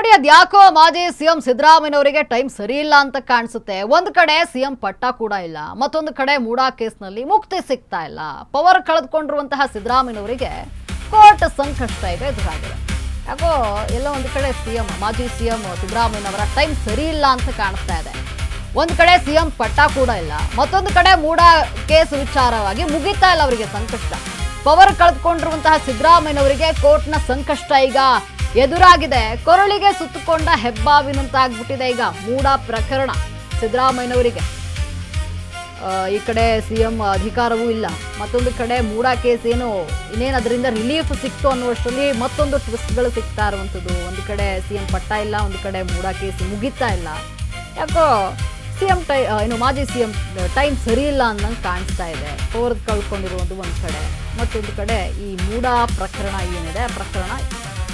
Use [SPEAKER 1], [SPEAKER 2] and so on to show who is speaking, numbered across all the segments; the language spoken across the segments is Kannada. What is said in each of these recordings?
[SPEAKER 1] ನೋಡಿ ಅದ್ಯಾಕೋ ಮಾಜಿ ಸಿಎಂ ಸಿದ್ದರಾಮಯ್ಯನವರಿಗೆ ಟೈಮ್ ಸರಿ ಇಲ್ಲ ಅಂತ ಕಾಣಿಸುತ್ತೆ. ಒಂದು ಕಡೆ ಸಿಎಂ ಪಟ್ಟ ಕೂಡ ಇಲ್ಲ, ಮತ್ತೊಂದು ಕಡೆ ಮೂಡಾ ಕೇಸ್ನಲ್ಲಿ ಮುಕ್ತಿ ಸಿಗ್ತಾ ಇಲ್ಲ. ಪವರ್ ಕಳೆದುಕೊಂಡಿರುವಂತಹ ಸಿದ್ದರಾಮಯ್ಯನವರಿಗೆ ಕೋರ್ಟ್ ಸಂಕಷ್ಟ ಈಗ ಎದುರಾಗಿದೆ. ಯಾಕೋ ಎಲ್ಲೋ ಒಂದು ಕಡೆ ಮಾಜಿ ಸಿಎಂ ಸಿದ್ದರಾಮಯ್ಯನವರ ಟೈಮ್ ಸರಿ ಇಲ್ಲ ಅಂತ ಕಾಣಿಸ್ತಾ ಇದೆ. ಒಂದು ಕಡೆ ಸಿಎಂ ಪಟ್ಟ ಕೂಡ ಇಲ್ಲ, ಮತ್ತೊಂದು ಕಡೆ ಮೂಡಾ ಕೇಸ್ ವಿಚಾರವಾಗಿ ಮುಗಿತಾ ಇಲ್ಲ ಅವರಿಗೆ ಸಂಕಷ್ಟ. ಪವರ್ ಕಳೆದುಕೊಂಡಿರುವಂತಹ ಸಿದ್ದರಾಮಯ್ಯನವರಿಗೆ ಕೋರ್ಟ್ನ ಸಂಕಷ್ಟ ಈಗ ಎದುರಾಗಿದೆ. ಕೊರಳಿಗೆ ಸುತ್ತಕೊಂಡ ಹೆಬ್ಬಾವಿನಂತಾಗ್ಬಿಟ್ಟಿದೆ ಈಗ ಮೂಡಾ ಪ್ರಕರಣ ಸಿದ್ದರಾಮಯ್ಯನವರಿಗೆ. ಈ ಕಡೆ ಸಿಎಂ ಅಧಿಕಾರವೂ ಇಲ್ಲ, ಮತ್ತೊಂದು ಕಡೆ ಮೂಡಾ ಕೇಸ್ ಇನ್ನೇನು ಅದರಿಂದ ರಿಲೀಫ್ ಸಿಕ್ತು ಅನ್ನುವಷ್ಟರಲ್ಲಿ ಮತ್ತೊಂದು ಟ್ವಿಸ್ಟ್ಗಳು ಸಿಗ್ತಾ ಇರುವಂಥದ್ದು. ಒಂದು ಕಡೆ ಸಿಎಂ ಪಟ್ಟ ಇಲ್ಲ, ಒಂದು ಕಡೆ ಮೂಡಾ ಕೇಸ್ ಮುಗಿತಾ ಇಲ್ಲ. ಯಾಕೋ ಸಿಎಂ ಮಾಜಿ ಸಿಎಂ ಟೈಮ್ ಸರಿ ಇಲ್ಲ ಅನ್ನಂಗೆ ಕಾಣಿಸ್ತಾ ಇದೆ. ಪವರ್ ಕಳ್ಕೊಂಡಿರುವುದು ಒಂದು ಕಡೆ, ಮತ್ತೊಂದು ಕಡೆ ಈ ಮೂಡಾ ಪ್ರಕರಣ ಏನಿದೆ ಆ ಪ್ರಕರಣ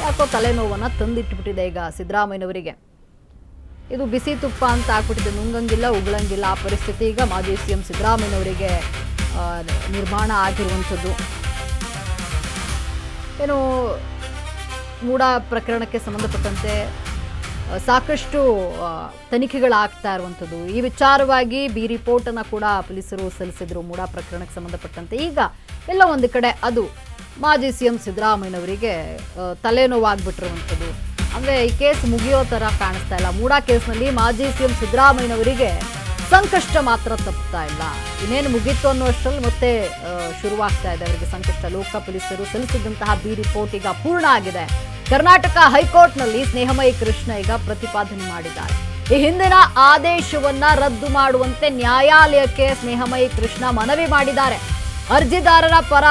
[SPEAKER 1] ಯಾಕೋ ತಲೆನೋವನ್ನು ತಂದಿಟ್ಬಿಟ್ಟಿದೆ ಈಗ ಸಿದ್ದರಾಮಯ್ಯನವರಿಗೆ. ಇದು ಬಿಸಿ ತುಪ್ಪ ಅಂತ ಆಗ್ಬಿಟ್ಟಿದೆ, ನುಂಗಂಗಿಲ್ಲ ಉಗುಳಂಗಿಲ್ಲ ಆ ಪರಿಸ್ಥಿತಿ ಈಗ ಮಾಜಿ ಸಿಎಂ ಸಿದ್ದರಾಮಯ್ಯನವರಿಗೆ ನಿರ್ಮಾಣ ಆಗಿರುವಂಥದ್ದು. ಮೂಡಾ ಪ್ರಕರಣಕ್ಕೆ ಸಂಬಂಧಪಟ್ಟಂತೆ ಸಾಕಷ್ಟು ತನಿಖೆಗಳಾಗ್ತಾ ಇರುವಂಥದ್ದು. ಈ ವಿಚಾರವಾಗಿ ಬಿ ರಿಪೋರ್ಟನ್ನು ಕೂಡ ಪೊಲೀಸರು ಸಲ್ಲಿಸಿದ್ರು ಮೂಡಾ ಪ್ರಕರಣಕ್ಕೆ ಸಂಬಂಧಪಟ್ಟಂತೆ. ಈಗ ಎಲ್ಲ ಒಂದು ಕಡೆ ಅದು ಮಾಜಿ ಸಿಎಂ ಸಿದ್ದರಾಮಯ್ಯನವರಿಗೆ ತಲೆನೋವಾಗ್ಬಿಟ್ಟಿರುವಂಥದ್ದು. ಅಂದರೆ ಈ ಕೇಸ್ ಮುಗಿಯೋ ಥರ ಕಾಣಿಸ್ತಾ ಇಲ್ಲ. ಮೂಡಾ ಕೇಸ್ನಲ್ಲಿ ಮಾಜಿ ಸಿಎಂ ಸಿದ್ದರಾಮಯ್ಯನವರಿಗೆ ಸಂಕಷ್ಟ ಮಾತ್ರ ತಪ್ಪುತ್ತಾ ಇಲ್ಲ. ಇನ್ನೇನು ಮುಗೀತು ಅನ್ನೋಷ್ಟರಲ್ಲಿ ಮತ್ತೆ ಶುರುವಾಗ್ತಾ ಇದೆ ಅವರಿಗೆ ಸಂಕಷ್ಟ. ಲೋಕ ಪೊಲೀಸರು ಸಲ್ಲಿಸಿದಂತಹ ಬಿ ರಿಪೋರ್ಟ್ ಈಗ ಪೂರ್ಣ ಆಗಿದೆ. ಕರ್ನಾಟಕ ಹೈಕೋರ್ಟ್ನಲ್ಲಿ ಸ್ನೇಹಮಯಿ ಕೃಷ್ಣ ಈಗ ಪ್ರತಿಪಾದನೆ ಮಾಡಿದ್ದಾರೆ. ಈ ಹಿಂದಿನ ಆದೇಶವನ್ನ ರದ್ದು ಮಾಡುವಂತೆ ನ್ಯಾಯಾಲಯಕ್ಕೆ ಸ್ನೇಹಮಯಿ ಕೃಷ್ಣ ಮನವಿ ಮಾಡಿದ್ದಾರೆ. ಅರ್ಜಿದಾರರ ಪರ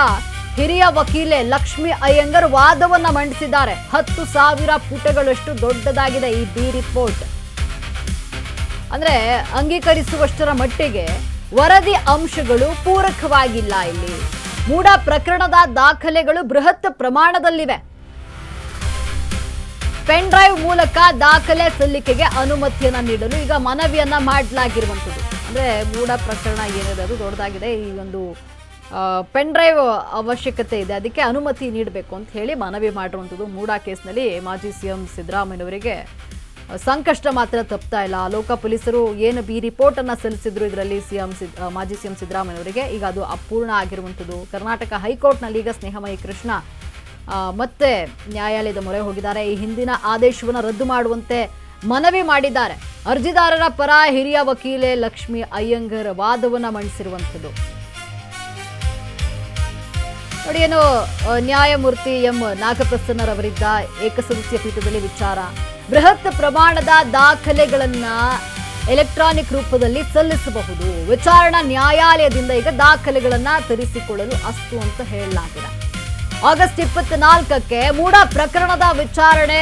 [SPEAKER 1] ಹಿರಿಯ ವಕೀಲೆ ಲಕ್ಷ್ಮಿ ಅಯ್ಯಂಗರ್ ವಾದವನ್ನ ಮಂಡಿಸಿದ್ದಾರೆ. 10,000 ಪುಟಗಳಷ್ಟು ದೊಡ್ಡದಾಗಿದೆ ಈ ಬಿ ರಿಪೋರ್ಟ್. ಅಂದ್ರೆ ಅಂಗೀಕರಿಸುವಷ್ಟರ ಮಟ್ಟಿಗೆ ವರದಿ ಅಂಶಗಳು ಪೂರಕವಾಗಿಲ್ಲ. ಇಲ್ಲಿ ಮೂಡಾ ಪ್ರಕರಣದ ದಾಖಲೆಗಳು ಬೃಹತ್ ಪ್ರಮಾಣದಲ್ಲಿವೆ. ಪೆನ್ ಡ್ರೈವ್ ಮೂಲಕ ದಾಖಲೆ ಸಲ್ಲಿಕೆಗೆ ಅನುಮತಿಯನ್ನ ನೀಡಲು ಈಗ ಮನವಿಯನ್ನ ಮಾಡಲಾಗಿರುವಂಥದ್ದು. ಅಂದ್ರೆ ಮೂಡಾ ಪ್ರಕರಣ ಏನಿದೆ ಅದು ದೊಡ್ಡದಾಗಿದೆ. ಈ ಒಂದು ಪೆನ್ ಡ್ರೈವ್ ಅವಶ್ಯಕತೆ ಇದೆ, ಅದಕ್ಕೆ ಅನುಮತಿ ನೀಡಬೇಕು ಅಂತ ಹೇಳಿ ಮನವಿ ಮಾಡಿರುವಂಥದ್ದು. ಮೂಡಾ ಕೇಸ್ನಲ್ಲಿ ಮಾಜಿ ಸಿಎಂ ಸಿದ್ದರಾಮಯ್ಯನವರಿಗೆ ಸಂಕಷ್ಟ ಮಾತ್ರ ತಪ್ತಾ ಇಲ್ಲ. ಲೋಕ ಪೊಲೀಸರು ಏನು ಬಿ ರಿಪೋರ್ಟ್ ಅನ್ನ ಸಲ್ಲಿಸಿದ್ರು ಇದರಲ್ಲಿ ಮಾಜಿ ಸಿಎಂ ಸಿದ್ದರಾಮಯ್ಯನವರಿಗೆ, ಈಗ ಅದು ಅಪೂರ್ಣ ಆಗಿರುವಂಥದ್ದು. ಕರ್ನಾಟಕ ಹೈಕೋರ್ಟ್ನಲ್ಲಿ ಈಗ ಸ್ನೇಹಮಯಿ ಕೃಷ್ಣ ಮತ್ತೆ ನ್ಯಾಯಾಲಯದ ಮೊರೆ ಹೋಗಿದ್ದಾರೆ. ಈ ಹಿಂದಿನ ಆದೇಶವನ್ನು ರದ್ದು ಮಾಡುವಂತೆ ಮನವಿ ಮಾಡಿದ್ದಾರೆ. ಅರ್ಜಿದಾರರ ಪರ ಹಿರಿಯ ವಕೀಲೆ ಲಕ್ಷ್ಮಿ ಅಯ್ಯಂಗರ್ ವಾದವನ್ನ ಮಂಡಿಸಿರುವಂಥದ್ದು. ನೋಡಿ ನ್ಯಾಯಮೂರ್ತಿ ಎಂ ನಾಗಪ್ರಸನ್ನರವರಿದ್ದ ಏಕಸದಸ್ಯ ಪೀಠದಲ್ಲಿ ವಿಚಾರ. ಬೃಹತ್ ಪ್ರಮಾಣದ ದಾಖಲೆಗಳನ್ನ ಎಲೆಕ್ಟ್ರಾನಿಕ್ ರೂಪದಲ್ಲಿ ಸಲ್ಲಿಸಬಹುದು. ವಿಚಾರಣಾ ನ್ಯಾಯಾಲಯದಿಂದ ಈಗ ದಾಖಲೆಗಳನ್ನ ತರಿಸಿಕೊಳ್ಳಲು ಅಸ್ತು ಅಂತ ಹೇಳಲಾಗಿದೆ. ಆಗಸ್ಟ್ 24ಕ್ಕೆ ಮೂಡಾ ಪ್ರಕರಣದ ವಿಚಾರಣೆ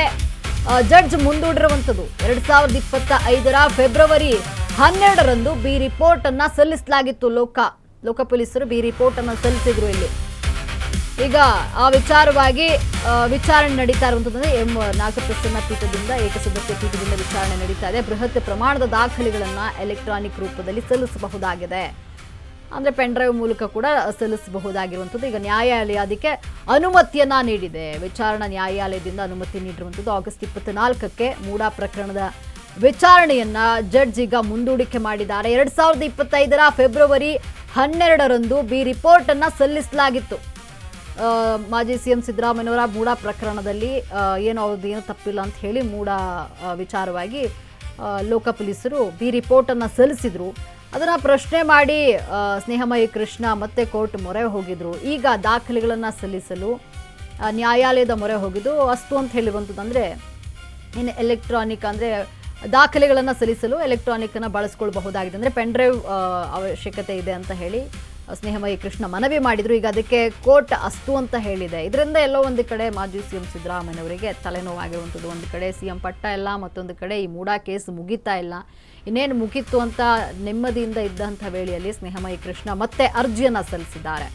[SPEAKER 1] ಜಡ್ಜ್ ಮುಂದೂಡಿರುವಂಥದ್ದು. 2025 ಫೆಬ್ರವರಿ 12ರಂದು ಬಿ ರಿಪೋರ್ಟ್ ಅನ್ನ ಸಲ್ಲಿಸಲಾಗಿತ್ತು. ಲೋಕ ಪೊಲೀಸರು ಬಿ ರಿಪೋರ್ಟ್ ಅನ್ನು ಸಲ್ಲಿಸಿದ್ರು. ಇಲ್ಲಿ ಈಗ ಆ ವಿಚಾರವಾಗಿ ವಿಚಾರಣೆ ನಡೀತಾ ಇರುವಂಥದ್ದು. ಎಂ ನಾಗಪ್ರಸನ್ನ ಪೀಠದಿಂದ ಏಕಸದಸ್ಯ ಪೀಠದಿಂದ ವಿಚಾರಣೆ ನಡೀತಾ ಇದೆ. ಬೃಹತ್ ಪ್ರಮಾಣದ ದಾಖಲೆಗಳನ್ನ ಎಲೆಕ್ಟ್ರಾನಿಕ್ ರೂಪದಲ್ಲಿ ಸಲ್ಲಿಸಬಹುದಾಗಿದೆ. ಅಂದರೆ ಪೆನ್ ಡ್ರೈವ್ ಮೂಲಕ ಕೂಡ ಸಲ್ಲಿಸಬಹುದಾಗಿರುವಂಥದ್ದು. ಈಗ ನ್ಯಾಯಾಲಯ ಅದಕ್ಕೆ ಅನುಮತಿಯನ್ನ ನೀಡಿದೆ. ವಿಚಾರಣಾ ನ್ಯಾಯಾಲಯದಿಂದ ಅನುಮತಿ ನೀಡಿರುವಂಥದ್ದು. ಆಗಸ್ಟ್ 24ಕ್ಕೆ ಮೂಡಾ ಪ್ರಕರಣದ ವಿಚಾರಣೆಯನ್ನ ಜಡ್ಜ್ ಈಗ ಮುಂದೂಡಿಕೆ ಮಾಡಿದ್ದಾರೆ. 2025 ಫೆಬ್ರವರಿ 12ರಂದು ಬಿ ರಿಪೋರ್ಟ್ ಅನ್ನ ಸಲ್ಲಿಸಲಾಗಿತ್ತು. ಮಾಜಿ ಸಿಎಂ ಸಿದ್ದರಾಮಯ್ಯನವರ ಮೂಡಾ ಪ್ರಕರಣದಲ್ಲಿ ಏನೋ ತಪ್ಪಿಲ್ಲ ಅಂತ ಹೇಳಿ ಮೂಡಾ ವಿಚಾರವಾಗಿ ಲೋಕ ಪೊಲೀಸರು ಬಿ ರಿಪೋರ್ಟ್ ಅನ್ನ ಸಲ್ಲಿಸಿದ್ರು. ಅದನ್ನ ಪ್ರಶ್ನೆ ಮಾಡಿ ಸ್ನೇಹಮಯಿ ಕೃಷ್ಣ ಮತ್ತೆ ಕೋರ್ಟ್ ಮೊರೆ ಹೋಗಿದ್ರು. ಈಗ ದಾಖಲೆಗಳನ್ನ ಸಲ್ಲಿಸಲು ನ್ಯಾಯಾಲಯದ ಮೊರೆ ಹೋಗಿದ್ದು ಅಸ್ತು ಅಂತ ಹೇಳಿರುವಂಥದ್ದು. ಅಂದರೆ ಇನ್ನು ಎಲೆಕ್ಟ್ರಾನಿಕ್ ಅಂದರೆ ದಾಖಲೆಗಳನ್ನು ಸಲ್ಲಿಸಲು ಎಲೆಕ್ಟ್ರಾನಿಕ್ ಅನ್ನು ಬಳಸ್ಕೊಳ್ಬಹುದಾಗಿದೆ. ಅಂದರೆ ಪೆನ್ ಡ್ರೈವ್ ಅವಶ್ಯಕತೆ ಇದೆ ಅಂತ ಹೇಳಿ ಸ್ನೇಹಮಯಿ ಕೃಷ್ಣ ಮನವಿ ಮಾಡಿದ್ರು. ಈಗ ಅದಕ್ಕೆ ಕೋರ್ಟ್ ಅಸ್ತು ಅಂತ ಹೇಳಿದೆ. ಇದರಿಂದ ಎಲ್ಲೋ ಒಂದು ಕಡೆ ಮಾಜಿ ಸಿಎಂ ಸಿದ್ದರಾಮಯ್ಯನವರಿಗೆ ತಲೆನೋವಾಗಿರುವಂಥದ್ದು. ಒಂದು ಕಡೆ ಸಿಎಂ ಪಟ್ಟ ಇಲ್ಲ, ಮತ್ತೊಂದು ಕಡೆ ಈ ಮೂಡಾ ಕೇಸ್ ಮುಗಿತಾ ಇಲ್ಲ. ಇನ್ನೇನು ಮುಗಿತ್ತು ಅಂತ ನೆಮ್ಮದಿಯಿಂದ ಇದ್ದಂಥ ವೇಳೆಯಲ್ಲಿ ಸ್ನೇಹಮಯಿ ಕೃಷ್ಣ ಮತ್ತೆ ಅರ್ಜಿಯನ್ನು ಸಲ್ಲಿಸಿದ್ದಾರೆ.